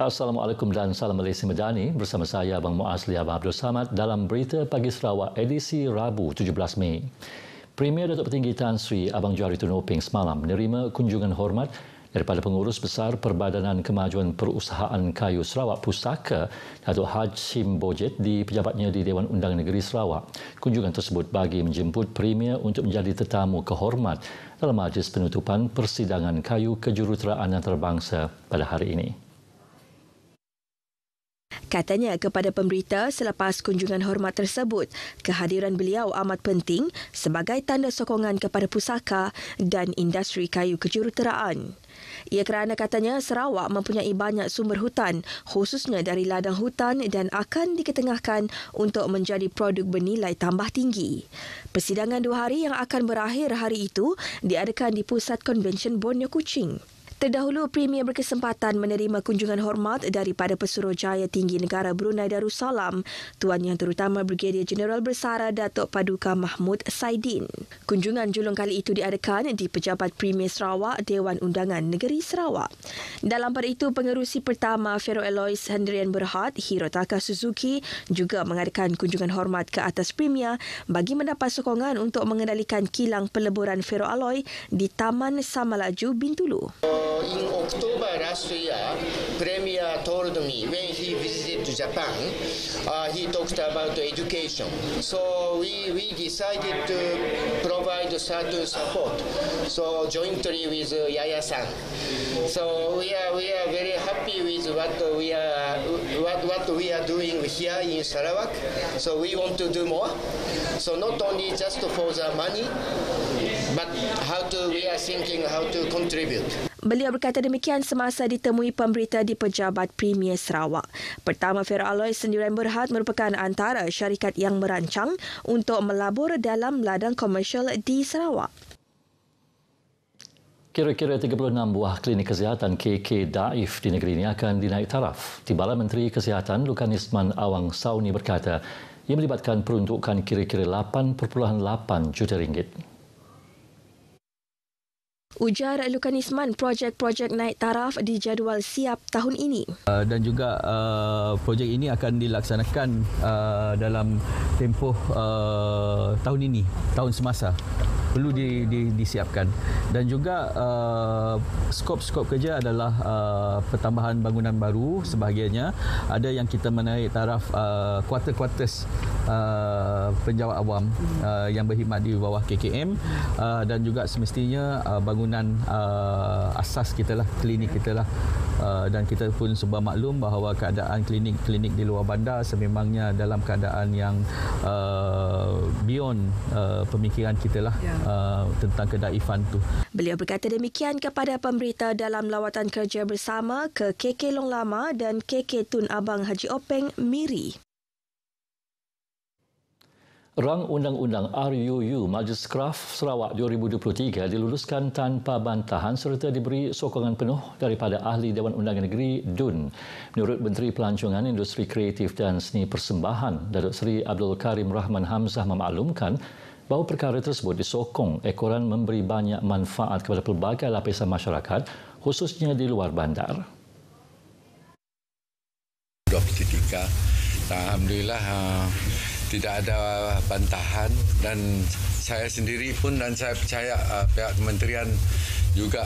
Assalamualaikum dan salam Malaysia Medani. Bersama saya Abang Muaz Lia Abang Abdul Samad dalam Berita Pagi Sarawak edisi Rabu 17 Mei. Premier Datuk Petinggi Tan Sri Abang Johari Tun Openg semalam menerima kunjungan hormat daripada Pengurus Besar Perbadanan Kemajuan Perusahaan Kayu Sarawak Pusaka, Datuk Hashim Bojet di pejabatnya di Dewan Undangan Negeri Sarawak. Kunjungan tersebut bagi menjemput Premier untuk menjadi tetamu kehormat dalam majlis penutupan persidangan kayu kejuruteraan antarabangsa pada hari ini. Katanya kepada pemberita selepas kunjungan hormat tersebut, kehadiran beliau amat penting sebagai tanda sokongan kepada pusaka dan industri kayu kejuruteraan. Ia kerana katanya Sarawak mempunyai banyak sumber hutan, khususnya dari ladang hutan dan akan diketengahkan untuk menjadi produk bernilai tambah tinggi. Persidangan 2 hari yang akan berakhir hari itu diadakan di Pusat Konvensyen Borneo Kuching. Terdahulu, Premier berkesempatan menerima kunjungan hormat daripada Pesuruhjaya Tinggi Negara Brunei Darussalam, Tuan Yang Terutama Brigadier Jeneral Bersara Datuk Paduka Mahmud Saidin. Kunjungan julung kali itu diadakan di Pejabat Premier Sarawak, Dewan Undangan Negeri Sarawak. Dalam pada itu, Pengerusi Pertama Ferroalloys Hendrian Berhad, Hirotaka Suzuki juga mengadakan kunjungan hormat ke atas Premier bagi mendapat sokongan untuk mengendalikan kilang peleburan ferroalloy di Taman Samalaju, Bintulu. In October last year, Premier told me when he visited Japan, he talked about education. So we decided to provide certain support. So jointly with Yaya-san. So we are very happy with what we are doing here in Sarawak. So we want to do more. So not only just for the money, but we are thinking how to contribute. Beliau berkata demikian semasa ditemui pemberita di Pejabat Premier Sarawak. Pertama Ferroalloy Hendrian Berhad merupakan antara syarikat yang merancang untuk melabur dalam ladang komersial di Sarawak. Kira-kira 36 buah klinik kesihatan KK Daif di negeri ini akan dinaik taraf. Timbalan Menteri Kesihatan Lukan Isman Awang Sauni berkata ia melibatkan peruntukan kira-kira 8.8 juta ringgit. Ujar Lukan Isman, projek-projek naik taraf dijadual siap tahun ini. Dan juga projek ini akan dilaksanakan dalam tempoh tahun ini, tahun semasa. Perlu disiapkan. Dan juga skop-skop kerja adalah pertambahan bangunan baru sebahagiannya. Ada yang kita menaik taraf kuarter-kuarters penjawat awam yang berkhidmat di bawah KKM dan juga semestinya bangunan asas kita lah, klinik kita lah. Dan kita pun sebuah maklum bahawa keadaan klinik-klinik di luar bandar sememangnya dalam keadaan yang beyond pemikiran kita lah tentang kedaifan tu. Beliau berkata demikian kepada pemberita dalam lawatan kerja bersama ke KK Long Lama dan KK Tun Abang Haji Openg, Miri. Rang Undang-Undang RUU Majlis Kraf Sarawak 2023 diluluskan tanpa bantahan serta diberi sokongan penuh daripada Ahli Dewan Undangan Negeri DUN. Menurut Menteri Pelancongan Industri Kreatif dan Seni Persembahan, Datuk Seri Abdul Karim Rahman Hamzah memaklumkan bahawa perkara tersebut disokong ekoran memberi banyak manfaat kepada pelbagai lapisan masyarakat, khususnya di luar bandar. 2023, alhamdulillah tidak ada bantahan dan saya sendiri pun dan saya percaya pihak kementerian juga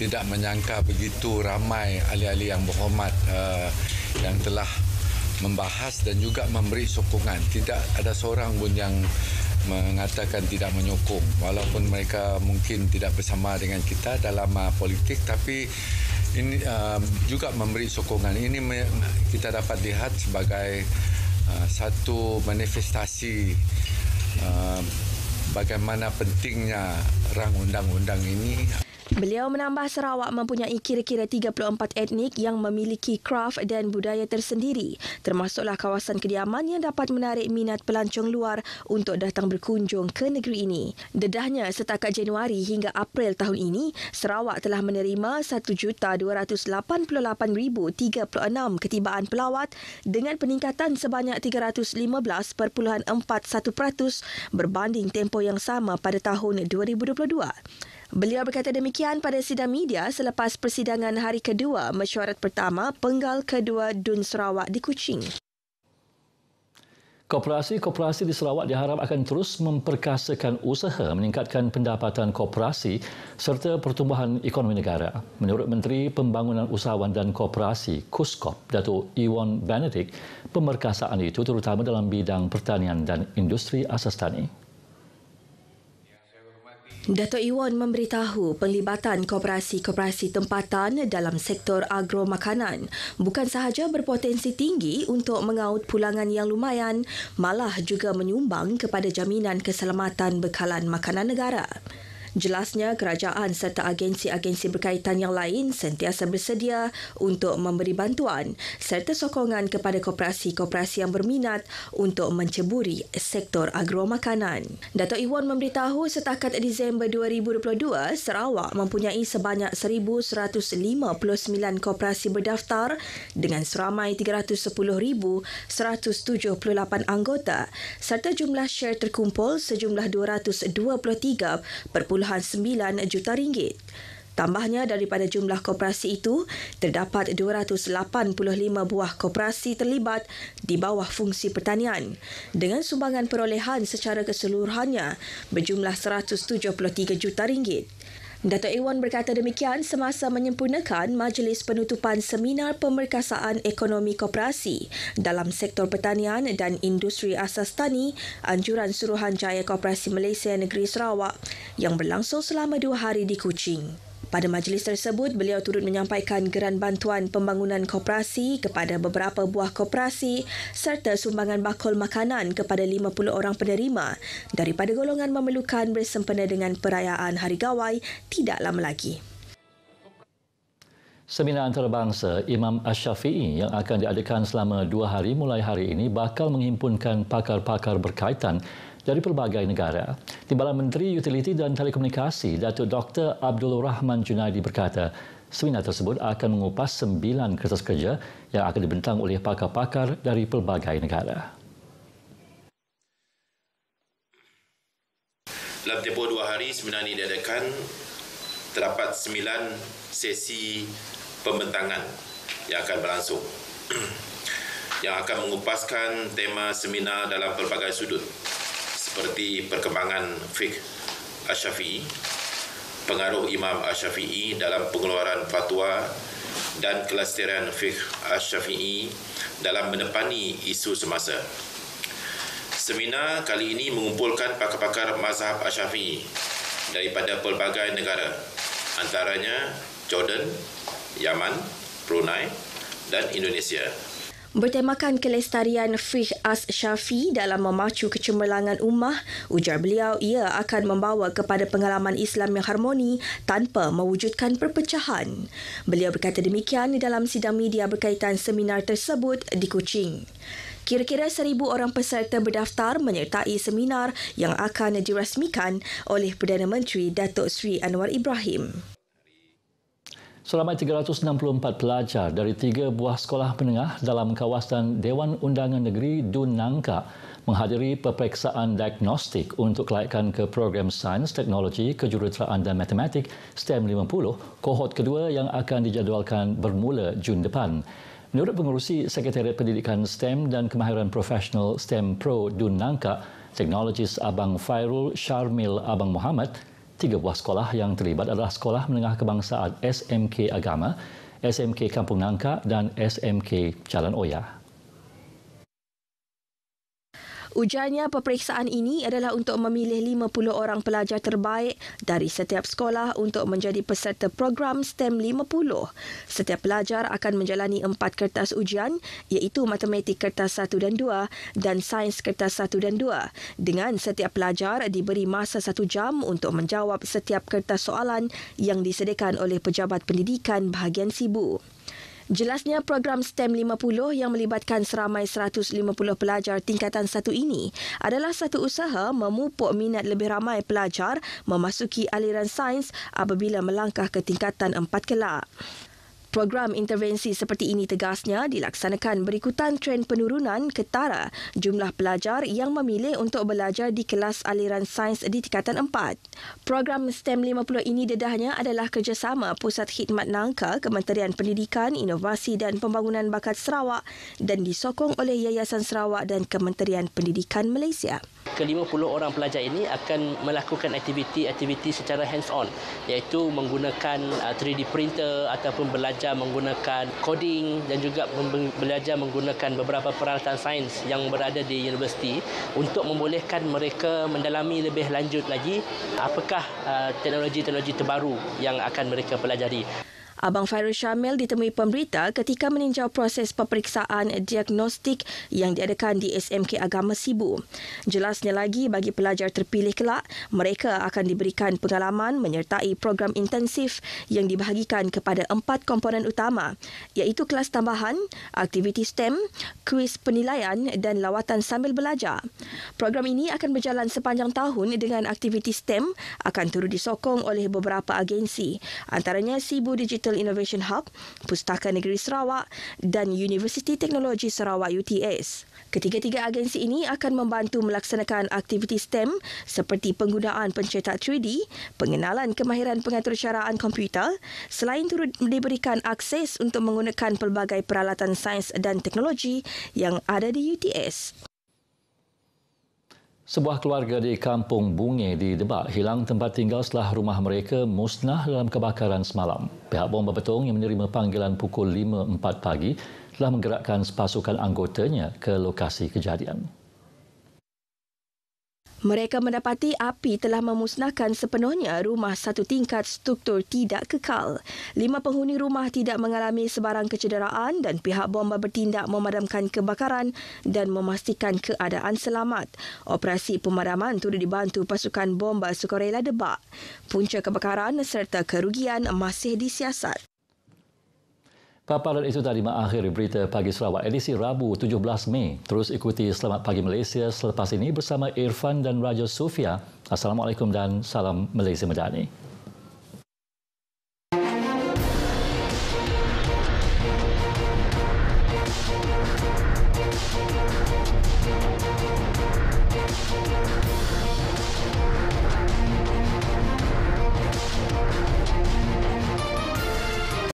tidak menyangka begitu ramai ahli-ahli yang berhormat yang telah membahas dan juga memberi sokongan. Tidak ada seorang pun yang mengatakan tidak menyokong, walaupun mereka mungkin tidak bersama dengan kita dalam politik, tapi ini juga memberi sokongan. Ini kita dapat lihat sebagai satu manifestasi bagaimana pentingnya rang undang-undang ini. Beliau menambah Sarawak mempunyai kira-kira 34 etnik yang memiliki kraf dan budaya tersendiri, termasuklah kawasan kediaman yang dapat menarik minat pelancong luar untuk datang berkunjung ke negeri ini. Dedahnya, setakat Januari hingga April tahun ini, Sarawak telah menerima 1,288,036 ketibaan pelawat dengan peningkatan sebanyak 315.41% berbanding tempoh yang sama pada tahun 2022. Beliau berkata demikian pada sidang media selepas persidangan hari kedua mesyuarat pertama Penggal Kedua DUN Sarawak di Kuching. Koperasi-koperasi di Sarawak diharap akan terus memperkasakan usaha meningkatkan pendapatan koperasi serta pertumbuhan ekonomi negara. Menurut Menteri Pembangunan Usahawan dan Koperasi KUSKOP, Datuk Iwan Benedict, pemerkasaan itu terutama dalam bidang pertanian dan industri asas tani. Datuk Iwan memberitahu penglibatan koperasi-koperasi tempatan dalam sektor agro makanan bukan sahaja berpotensi tinggi untuk mengaut pulangan yang lumayan, malah juga menyumbang kepada jaminan keselamatan bekalan makanan negara. Jelasnya, kerajaan serta agensi-agensi berkaitan yang lain sentiasa bersedia untuk memberi bantuan serta sokongan kepada koperasi-koperasi yang berminat untuk menceburi sektor agro makanan. Datuk Iwan memberitahu setakat Disember 2022, Sarawak mempunyai sebanyak 1,159 koperasi berdaftar dengan seramai 310,178 anggota serta jumlah share terkumpul sejumlah 223.9 juta ringgit. Tambahnya, daripada jumlah koperasi itu, terdapat 285 buah koperasi terlibat di bawah fungsi pertanian dengan sumbangan perolehan secara keseluruhannya berjumlah 173 juta ringgit. Datuk Iwan berkata demikian semasa menyempurnakan majlis penutupan Seminar Pemerkasaan Ekonomi Koperasi dalam sektor pertanian dan industri asas tani Anjuran Suruhanjaya Koperasi Malaysia Negeri Sarawak yang berlangsung selama 2 hari di Kuching. Pada majlis tersebut, beliau turut menyampaikan geran bantuan pembangunan koperasi kepada beberapa buah koperasi serta sumbangan bakul makanan kepada 50 orang penerima daripada golongan memerlukan bersempena dengan perayaan Hari Gawai tidak lama lagi. Seminar antarabangsa Imam Ash-Shafi'i yang akan diadakan selama 2 hari mulai hari ini bakal menghimpunkan pakar-pakar berkaitan dari pelbagai negara. Timbalan Menteri Utiliti dan Telekomunikasi, Datuk Dr. Abdul Rahman Junaidi berkata, seminar tersebut akan mengupas 9 kertas kerja yang akan dibentang oleh pakar-pakar dari pelbagai negara. Dalam tempoh 2 hari seminar ini diadakan, terdapat 9 sesi pembentangan yang akan berlangsung yang akan mengupaskan tema seminar dalam pelbagai sudut seperti perkembangan fiqh Ash-Shafi'i, pengaruh Imam Ash-Shafi'i dalam pengeluaran fatwa dan kelestarian fiqh Ash-Shafi'i dalam menepani isu semasa. Seminar kali ini mengumpulkan pakar-pakar mazhab Ash-Shafi'i daripada pelbagai negara, antaranya Jordan, Yaman, Brunei dan Indonesia. Bertemakan kelestarian fiqh Ash-Shafi'i dalam memacu kecemerlangan ummah, ujar beliau ia akan membawa kepada pengalaman Islam yang harmoni tanpa mewujudkan perpecahan. Beliau berkata demikian di dalam sidang media berkaitan seminar tersebut di Kuching. Kira-kira 1,000 orang peserta berdaftar menyertai seminar yang akan dirasmikan oleh Perdana Menteri Datuk Seri Anwar Ibrahim. Seramai 364 pelajar dari 3 buah sekolah menengah dalam kawasan Dewan Undangan Negeri DUN Nangka menghadiri peperiksaan diagnostik untuk kelayakan ke program Sains, Teknologi, Kejuruteraan dan Matematik STEM 50, kohort kedua yang akan dijadualkan bermula Jun depan. Menurut pengerusi Sekretariat Pendidikan STEM dan Kemahiran Profesional STEM Pro DUN Nangka, Teknologis Abang Fairul Syarmil Abang Muhammad, 3 buah sekolah yang terlibat adalah Sekolah Menengah Kebangsaan SMK Agama, SMK Kampung Nangka dan SMK Jalan Oya. Ujarnya peperiksaan ini adalah untuk memilih 50 orang pelajar terbaik dari setiap sekolah untuk menjadi peserta program STEM 50. Setiap pelajar akan menjalani 4 kertas ujian iaitu Matematik kertas 1 dan 2 dan Sains kertas 1 dan 2 dengan setiap pelajar diberi masa 1 jam untuk menjawab setiap kertas soalan yang disediakan oleh Pejabat Pendidikan bahagian Sibu. Jelasnya program STEM 50 yang melibatkan seramai 150 pelajar tingkatan 1 ini adalah satu usaha memupuk minat lebih ramai pelajar memasuki aliran sains apabila melangkah ke tingkatan 4 kelak. Program intervensi seperti ini tegasnya dilaksanakan berikutan trend penurunan ketara jumlah pelajar yang memilih untuk belajar di kelas aliran sains di tingkatan 4. Program STEM 50 ini dedahnya adalah kerjasama Pusat Khidmat Nangka Kementerian Pendidikan, Inovasi dan Pembangunan Bakat Sarawak dan disokong oleh Yayasan Sarawak dan Kementerian Pendidikan Malaysia. Ke-50 orang pelajar ini akan melakukan aktiviti secara hands-on, iaitu menggunakan 3D printer ataupun belajar menggunakan coding dan juga belajar menggunakan beberapa peralatan sains yang berada di universiti untuk membolehkan mereka mendalami lebih lanjut lagi apakah teknologi-teknologi terbaru yang akan mereka pelajari. Abang Fairuz Syamil ditemui pemberita ketika meninjau proses peperiksaan diagnostik yang diadakan di SMK Agama Sibu. Jelasnya lagi, bagi pelajar terpilih kelak, mereka akan diberikan pengalaman menyertai program intensif yang dibahagikan kepada 4 komponen utama, iaitu kelas tambahan, aktiviti STEM, kuis penilaian dan lawatan sambil belajar. Program ini akan berjalan sepanjang tahun dengan aktiviti STEM akan turut disokong oleh beberapa agensi, antaranya Sibu Digital Innovation Hub, Pustaka Negeri Sarawak dan Universiti Teknologi Sarawak UTS. Ketiga-tiga agensi ini akan membantu melaksanakan aktiviti STEM seperti penggunaan pencetak 3D, pengenalan kemahiran pengaturcaraan komputer, selain turut diberikan akses untuk menggunakan pelbagai peralatan sains dan teknologi yang ada di UTS. Sebuah keluarga di Kampung Bunge di Debak hilang tempat tinggal setelah rumah mereka musnah dalam kebakaran semalam. Pihak Bomba Betong yang menerima panggilan pukul 5.04 pagi telah menggerakkan sepasukan anggotanya ke lokasi kejadian. Mereka mendapati api telah memusnahkan sepenuhnya rumah satu tingkat struktur tidak kekal. 5 penghuni rumah tidak mengalami sebarang kecederaan dan pihak bomba bertindak memadamkan kebakaran dan memastikan keadaan selamat. Operasi pemadaman turut dibantu pasukan bomba sukarela Debak. Punca kebakaran serta kerugian masih disiasat. Paparan itu tadi mengakhiri berita Pagi Sarawak edisi Rabu 17 Mei. Terus ikuti Selamat Pagi Malaysia selepas ini bersama Irfan dan Raja Sofia. Assalamualaikum dan salam Malaysia Madani.